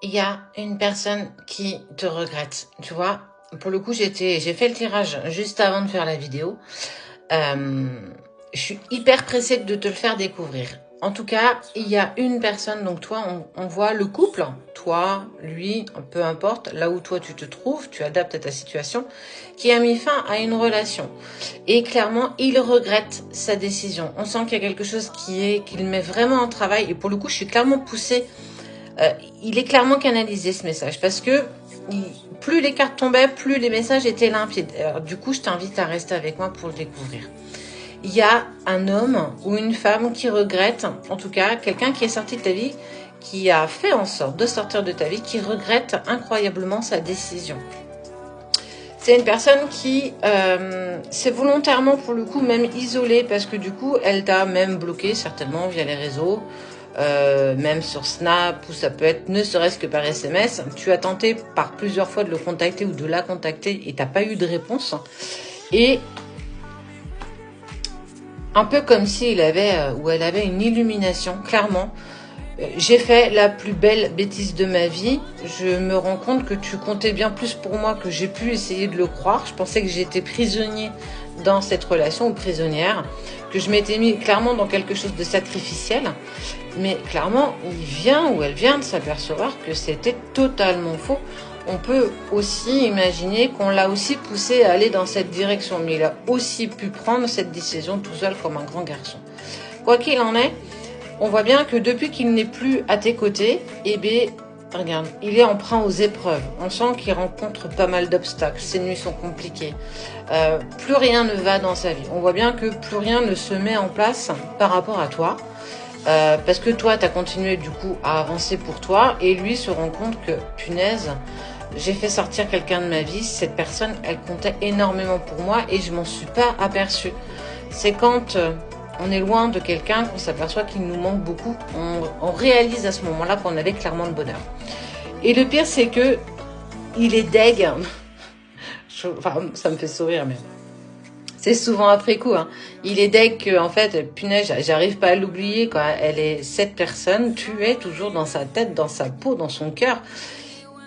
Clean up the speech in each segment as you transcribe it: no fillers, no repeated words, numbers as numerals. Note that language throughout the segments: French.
il y a une personne qui te regrette. Tu vois, pour le coup, j'ai fait le tirage juste avant de faire la vidéo. Je suis hyper pressée de te le faire découvrir. En tout cas, il y a une personne, donc toi, on voit le couple, toi, lui, peu importe, là où toi tu te trouves, tu adaptes à ta situation, qui a mis fin à une relation. Et clairement, il regrette sa décision. On sent qu'il y a quelque chose qu'il met vraiment en travail. Et pour le coup, je suis clairement poussée. Il est clairement canalisé ce message parce que plus les cartes tombaient, plus les messages étaient limpides. Alors, du coup, je t'invite à rester avec moi pour le découvrir. Il y a un homme ou une femme qui regrette, en tout cas, quelqu'un qui est sorti de ta vie, qui a fait en sorte de sortir de ta vie, qui regrette incroyablement sa décision. C'est une personne qui s'est volontairement, pour le coup, même isolée, parce que du coup, elle t'a même bloqué, certainement, via les réseaux, même sur Snap, ou ça peut être ne serait-ce que par SMS. Tu as tenté par plusieurs fois de le contacter ou de la contacter et t'as pas eu de réponse. Et un peu comme s'il avait ou elle avait une illumination, clairement. J'ai fait la plus belle bêtise de ma vie. Je me rends compte que tu comptais bien plus pour moi que j'ai pu essayer de le croire. Je pensais que j'étais prisonnier dans cette relation ou prisonnière, que je m'étais mis clairement dans quelque chose de sacrificiel. Mais clairement, il vient ou elle vient de s'apercevoir que c'était totalement faux. On peut aussi imaginer qu'on l'a aussi poussé à aller dans cette direction, mais il a aussi pu prendre cette décision tout seul comme un grand garçon. Quoi qu'il en est, on voit bien que depuis qu'il n'est plus à tes côtés, eh bien, regarde, il est emprunt aux épreuves. On sent qu'il rencontre pas mal d'obstacles. Ces nuits sont compliquées. Plus rien ne va dans sa vie. On voit bien que plus rien ne se met en place par rapport à toi. Parce que toi, tu as continué du coup à avancer pour toi. Et lui se rend compte que, punaise, j'ai fait sortir quelqu'un de ma vie. Cette personne, elle comptait énormément pour moi et je m'en suis pas aperçue. C'est quand... on est loin de quelqu'un qu'on s'aperçoit qu'il nous manque beaucoup. On réalise à ce moment-là qu'on avait clairement le bonheur. Et le pire, c'est que il est deg. Enfin, ça me fait sourire, mais c'est souvent après coup. Hein. Il est deg que, en fait, punaise, j'arrive pas à l'oublier. Quoi. Elle est cette personne, tu es toujours dans sa tête, dans sa peau, dans son cœur.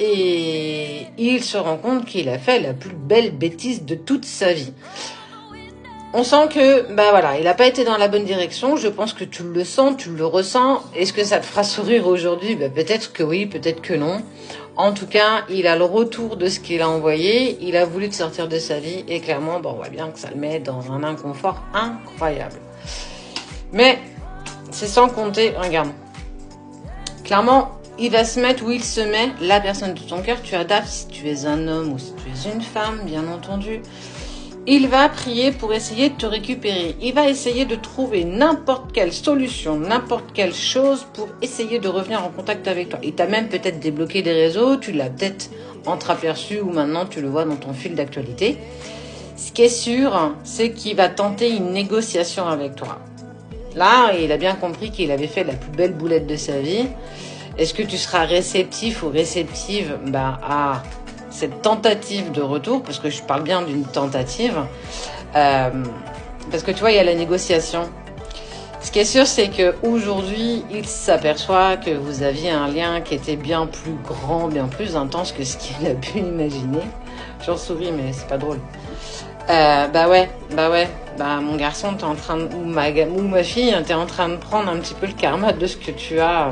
Et il se rend compte qu'il a fait la plus belle bêtise de toute sa vie. On sent que, bah voilà, il n'a pas été dans la bonne direction. Je pense que tu le sens, tu le ressens. Est-ce que ça te fera sourire aujourd'hui? Bah, peut-être que oui, peut-être que non. En tout cas, il a le retour de ce qu'il a envoyé. Il a voulu te sortir de sa vie. Et clairement, bon, on voit bien que ça le met dans un inconfort incroyable. Mais, c'est sans compter, regarde. Clairement, il va se mettre où il se met. La personne de ton cœur, tu adaptes si tu es un homme ou si tu es une femme, bien entendu. Il va prier pour essayer de te récupérer. Il va essayer de trouver n'importe quelle solution, n'importe quelle chose pour essayer de revenir en contact avec toi. Il t'a même peut-être débloqué les réseaux, tu l'as peut-être entreaperçu ou maintenant tu le vois dans ton fil d'actualité. Ce qui est sûr, c'est qu'il va tenter une négociation avec toi. Là, il a bien compris qu'il avait fait la plus belle boulette de sa vie. Est-ce que tu seras réceptif ou réceptive à cette tentative de retour, parce que je parle bien d'une tentative, parce que tu vois, il y a la négociation. Ce qui est sûr, c'est qu'aujourd'hui, il s'aperçoit que vous aviez un lien qui était bien plus grand, bien plus intense que ce qu'il a pu imaginer. J'en souris, mais c'est pas drôle. Mon garçon, t'es en train de, ou ma fille, t'es en train de prendre un petit peu le karma de ce que tu as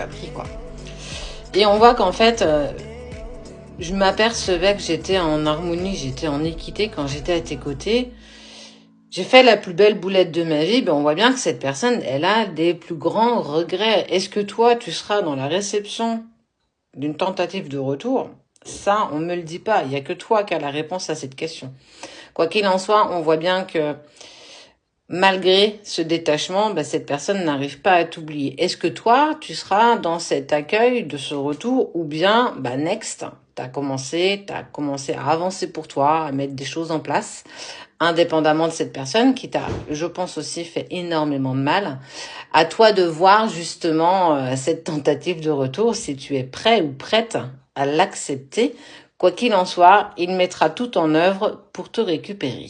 pris, quoi. Et on voit qu'en fait, je m'apercevais que j'étais en harmonie, j'étais en équité quand j'étais à tes côtés. J'ai fait la plus belle boulette de ma vie, on voit bien que cette personne, elle a des plus grands regrets. Est-ce que toi, tu seras dans la réception d'une tentative de retour? Ça, on me le dit pas. Il y a que toi qui as la réponse à cette question. Quoi qu'il en soit, on voit bien que malgré ce détachement, cette personne n'arrive pas à t'oublier. Est-ce que toi, tu seras dans cet accueil de ce retour ou bien, next, t'as commencé à avancer pour toi, à mettre des choses en place, indépendamment de cette personne qui t'a, je pense aussi, fait énormément de mal. À toi de voir justement cette tentative de retour, si tu es prêt ou prête à l'accepter. Quoi qu'il en soit, il mettra tout en œuvre pour te récupérer.